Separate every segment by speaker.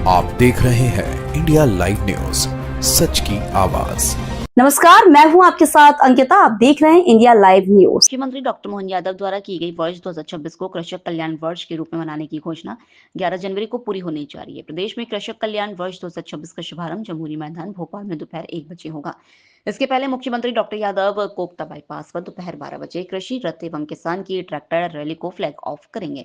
Speaker 1: आप देख रहे हैं इंडिया लाइव न्यूज, सच की आवाज।
Speaker 2: नमस्कार, मैं हूं आपके साथ अंकिता। आप देख रहे हैं इंडिया लाइव न्यूज।
Speaker 3: मुख्यमंत्री डॉक्टर मोहन यादव द्वारा की गई वर्ष 2026 को कृषक कल्याण वर्ष के रूप में मनाने की घोषणा 11 जनवरी को पूरी होने जा रही है। प्रदेश में कृषक कल्याण वर्ष 2026 का शुभारंभ जमहूरी मैदान भोपाल में दोपहर 1 बजे होगा। इसके पहले मुख्यमंत्री डॉक्टर यादव कोकता बाईपास पर दोपहर 12 बजे कृषि रथ एवं किसान की ट्रैक्टर रैली को फ्लैग ऑफ करेंगे।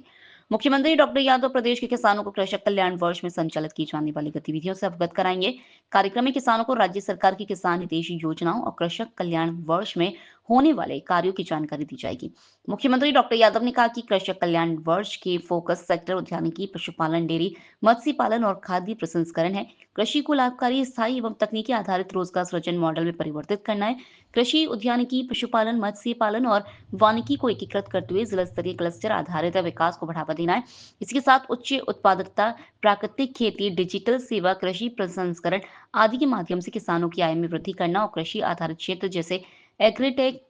Speaker 3: मुख्यमंत्री डॉक्टर यादव प्रदेश के किसानों को कृषक कल्याण वर्ष में संचालित की जाने वाली गतिविधियों से अवगत कराएंगे। कार्यक्रम में किसानों को राज्य सरकार की किसान हितैषी योजनाओं और कृषक कल्याण वर्ष में होने वाले कार्यों की जानकारी दी जाएगी। मुख्यमंत्री डॉक्टर यादव ने कहा कि कृषक कल्याण वर्ष के फोकस सेक्टर उद्यानिकी, पशुपालन, डेयरी, मत्स्य पालन और खाद्य प्रसंस्करण है। कृषि को लाभकारी, स्थायी एवं तकनीकी आधारित रोजगार सृजन मॉडल में परिवर्तित करना है। कृषि, उद्यानिकी, पशुपालन, मत्स्य पालन और वानिकी को एकीकृत करते हुए जिला स्तरीय क्लस्टर आधारित विकास को बढ़ावा देना है। इसके साथ उच्च उत्पादकता, प्राकृतिक खेती, डिजिटल सेवा, कृषि प्रसंस्करण आदि के माध्यम से किसानों की आय में वृद्धि करना और कृषि आधारित क्षेत्र जैसे एग्रीटेक,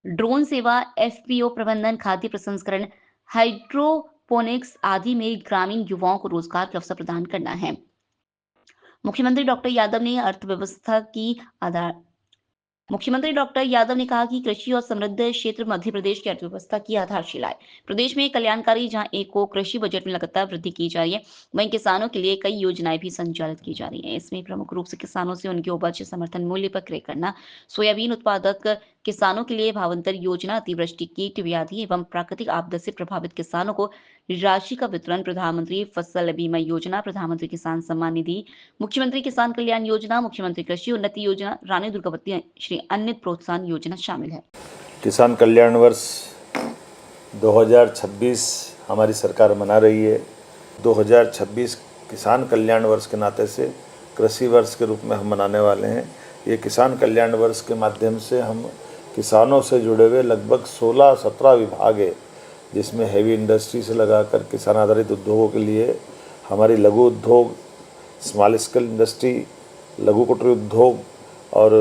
Speaker 3: ड्रोन सेवा, एफपीओ प्रबंधन, खाद्य प्रसंस्करण, हाइड्रोपोनिक्स आदि में ग्रामीण युवाओं को रोजगार के अवसर प्रदान करना है। मुख्यमंत्री डॉक्टर यादव ने अर्थव्यवस्था की आधार मुख्यमंत्री डॉक्टर यादव ने कहा कि कृषि और समृद्ध क्षेत्र मध्य प्रदेश की अर्थव्यवस्था की आधारशिला है। प्रदेश में कल्याणकारी जहां एक को कृषि बजट में लगातार वृद्धि की जा रही है, वहीं किसानों के लिए कई योजनाएं भी संचालित की जा रही हैं। इसमें प्रमुख रूप से किसानों से उनकी उपज समर्थन मूल्य पर क्रय करना, सोयाबीन उत्पादक किसानों के लिए भावांतर योजना, अतिवृष्टि, कीट व्याधि एवं प्राकृतिक आपदा से प्रभावित किसानों को राशि का वितरण, प्रधानमंत्री फसल बीमा योजना, प्रधानमंत्री किसान सम्मान निधि, मुख्यमंत्री किसान कल्याण योजना, मुख्यमंत्री कृषि उन्नति योजना, रानी दुर्गावती श्री अन्य प्रोत्साहन योजना शामिल है।
Speaker 4: किसान कल्याण वर्ष 2026 हमारी सरकार मना रही है। 2026 किसान कल्याण वर्ष के नाते से कृषि वर्ष के रूप में हम मनाने वाले हैं। ये किसान कल्याण वर्ष के माध्यम से हम किसानों से जुड़े हुए लगभग 16-17 विभाग है, जिसमें हैवी इंडस्ट्री से लगाकर किसान आधारित उद्योगों के लिए हमारी लघु उद्योग, स्मॉल स्केल इंडस्ट्री, लघु कुटीर उद्योग और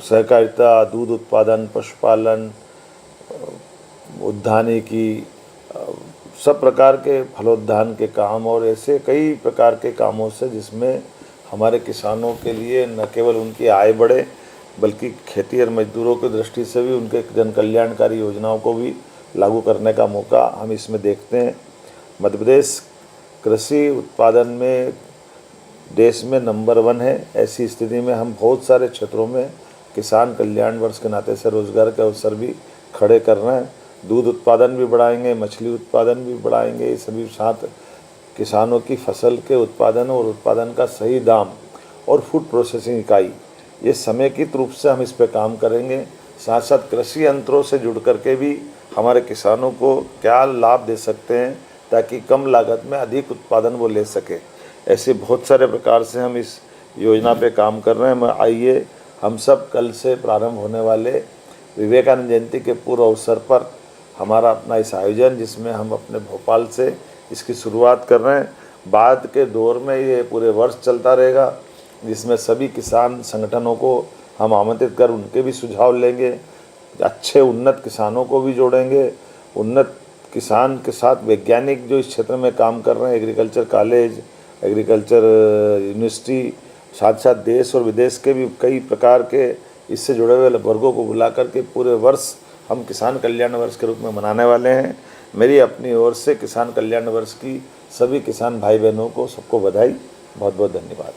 Speaker 4: सहकारिता, दूध उत्पादन, पशुपालन, उद्यानिकी, सब प्रकार के फलोद्यान के काम और ऐसे कई प्रकार के कामों से जिसमें हमारे किसानों के लिए न केवल उनकी आय बढ़े बल्कि खेती और मजदूरों की दृष्टि से भी उनके जन कल्याणकारी योजनाओं को भी लागू करने का मौका हम इसमें देखते हैं। मध्य प्रदेश कृषि उत्पादन में देश में नंबर 1 है। ऐसी स्थिति में हम बहुत सारे क्षेत्रों में किसान कल्याण वर्ष के नाते से रोजगार के अवसर भी खड़े कर रहे हैं। दूध उत्पादन भी बढ़ाएंगे, मछली उत्पादन भी बढ़ाएंगे, सभी साथ किसानों की फसल के उत्पादन और उत्पादन का सही दाम और फूड प्रोसेसिंग इकाई, ये समेकित रूप से हम इस पे काम करेंगे। साथ साथ कृषि यंत्रों से जुड़ करके भी हमारे किसानों को क्या लाभ दे सकते हैं ताकि कम लागत में अधिक उत्पादन वो ले सके। ऐसे बहुत सारे प्रकार से हम इस योजना पे काम कर रहे हैं। आइए हम सब कल से प्रारंभ होने वाले विवेकानंद जयंती के पूर्व अवसर पर हमारा अपना इस आयोजन, जिसमें हम अपने भोपाल से इसकी शुरुआत कर रहे हैं। बाद के दौर में ये पूरे वर्ष चलता रहेगा, जिसमें सभी किसान संगठनों को हम आमंत्रित कर उनके भी सुझाव लेंगे, अच्छे उन्नत किसानों को भी जोड़ेंगे। उन्नत किसान के साथ वैज्ञानिक जो इस क्षेत्र में काम कर रहे हैं, एग्रीकल्चर कॉलेज, एग्रीकल्चर यूनिवर्सिटी, साथ साथ देश और विदेश के भी कई प्रकार के इससे जुड़े हुए वर्गों को बुला करके पूरे वर्ष हम किसान कल्याण वर्ष के रूप में मनाने वाले हैं। मेरी अपनी ओर से किसान कल्याण वर्ष की सभी किसान भाई बहनों को सबको बधाई, बहुत बहुत धन्यवाद।